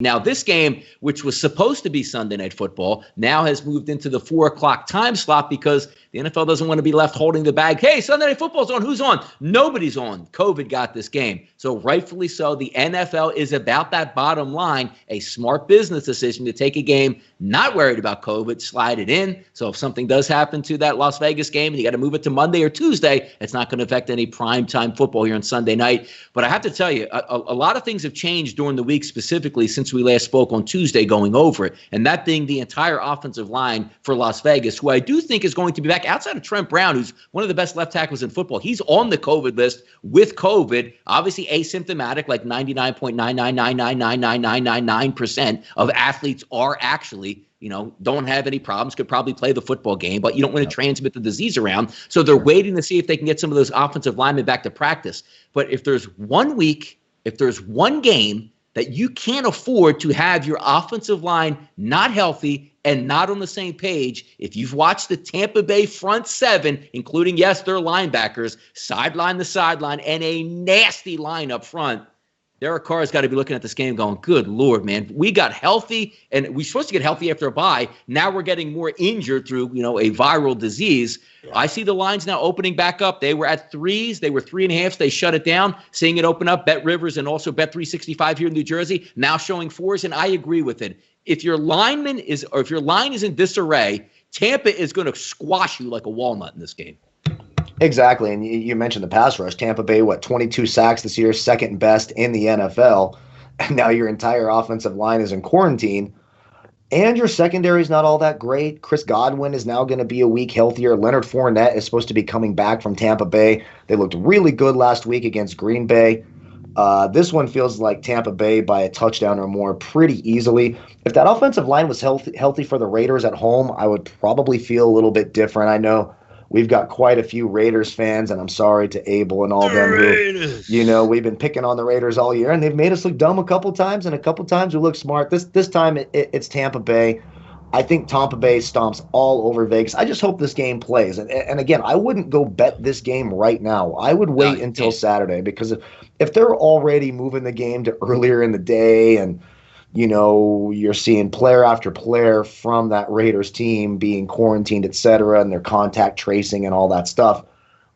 Now, this game, which was supposed to be Sunday Night Football, now has moved into the 4 o'clock time slot because the NFL doesn't want to be left holding the bag. Hey, Sunday Night Football's on. Who's on? Nobody's on. COVID got this game. So rightfully so, the NFL is about that bottom line, a smart business decision to take a game not worried about COVID, slide it in. So if something does happen to that Las Vegas game and you got to move it to Monday or Tuesday, it's not going to affect any primetime football here on Sunday night. But I have to tell you, a lot of things have changed during the week, specifically since we last spoke on Tuesday going over it, and that being the entire offensive line for Las Vegas, who I do think is going to be back outside of Trent Brown, who's one of the best left tackles in football. He's on the COVID list with COVID, obviously asymptomatic, like 99.999999999% of athletes are actually, don't have any problems, could probably play the football game, but you don't want to transmit the disease around. So they're waiting to see if they can get some of those offensive linemen back to practice. But if there's 1 week, if there's one game that you can't afford to have your offensive line not healthy and not on the same page, if you've watched the Tampa Bay front seven, including, yes, their linebackers, sideline to sideline, and a nasty line up front, Derek Carr's got to be looking at this game going, good Lord, man, we got healthy, and we're supposed to get healthy after a bye. Now we're getting more injured through, a viral disease. Yeah. I see the lines now opening back up. They were at 3s. They were 3.5s. They shut it down. Seeing it open up, Bet Rivers and also Bet365 here in New Jersey, now showing 4s, and I agree with it. If your line is in disarray, Tampa is going to squash you like a walnut in this game. Exactly, and you mentioned the pass rush. Tampa Bay, 22 sacks this year, second best in the NFL. And now your entire offensive line is in quarantine, and your secondary is not all that great. Chris Godwin is now going to be a week healthier. Leonard Fournette is supposed to be coming back from Tampa Bay. They looked really good last week against Green Bay. This one feels like Tampa Bay by a touchdown or more pretty easily. If that offensive line was healthy for the Raiders at home, I would probably feel a little bit different. I know we've got quite a few Raiders fans, and I'm sorry to Abel and all of them who, we've been picking on the Raiders all year, and they've made us look dumb a couple times, and a couple times we look smart. This time it's Tampa Bay. I think Tampa Bay stomps all over Vegas. I just hope this game plays. And again, I wouldn't go bet this game right now. I would wait until Saturday, because if they're already moving the game to earlier in the day and you're seeing player after player from that Raiders team being quarantined, et cetera, and their contact tracing and all that stuff,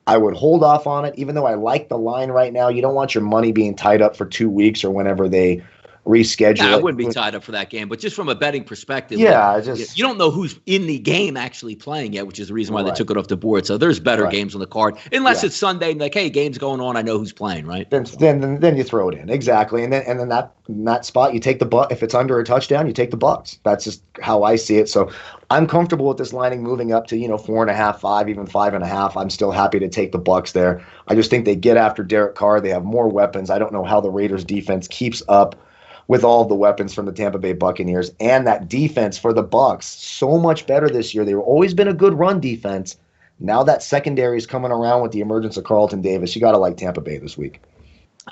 I would hold off on it, even though I like the line right now. You don't want your money being tied up for 2 weeks or whenever they reschedule it. I wouldn't be tied up for that game, but just from a betting perspective, you don't know who's in the game actually playing yet, which is the reason why they took it off the board. So there's better games on the card, unless it's Sunday and like, hey, game's going on, I know who's playing, right? Then you throw it in, exactly, and then in that spot you take the Bucs. If it's under a touchdown, you take the Bucs. That's just how I see it. So I'm comfortable with this lining moving up to 4.5, 5, even 5.5. I'm still happy to take the Bucs there. I just think they get after Derek Carr. They have more weapons. I don't know how the Raiders defense keeps up with all the weapons from the Tampa Bay Buccaneers, and that defense for the Bucs, so much better this year. They've always been a good run defense. Now that secondary is coming around with the emergence of Carlton Davis. You got to like Tampa Bay this week.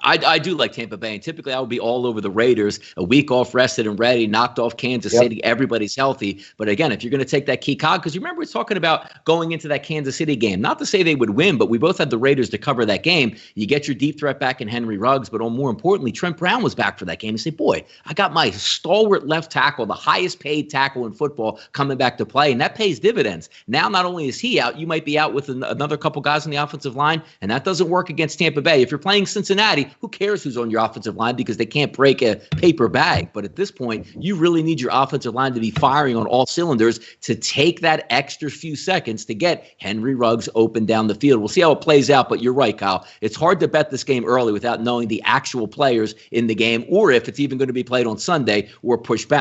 I do like Tampa Bay, and typically I would be all over the Raiders. A week off, rested and ready, knocked off Kansas City. Everybody's healthy. But again, if you're going to take that key cog, because you remember we're talking about going into that Kansas City game, not to say they would win, but we both had the Raiders to cover that game. You get your deep threat back in Henry Ruggs, but more importantly, Trent Brown was back for that game. You say, boy, I got my stalwart left tackle, the highest paid tackle in football, coming back to play, and that pays dividends. Now, not only is he out, you might be out with another couple guys on the offensive line, and that doesn't work against Tampa Bay. If you're playing Cincinnati, who cares who's on your offensive line, because they can't break a paper bag. But at this point, you really need your offensive line to be firing on all cylinders to take that extra few seconds to get Henry Ruggs open down the field. We'll see how it plays out, but you're right, Kyle. It's hard to bet this game early without knowing the actual players in the game, or if it's even going to be played on Sunday or pushed back.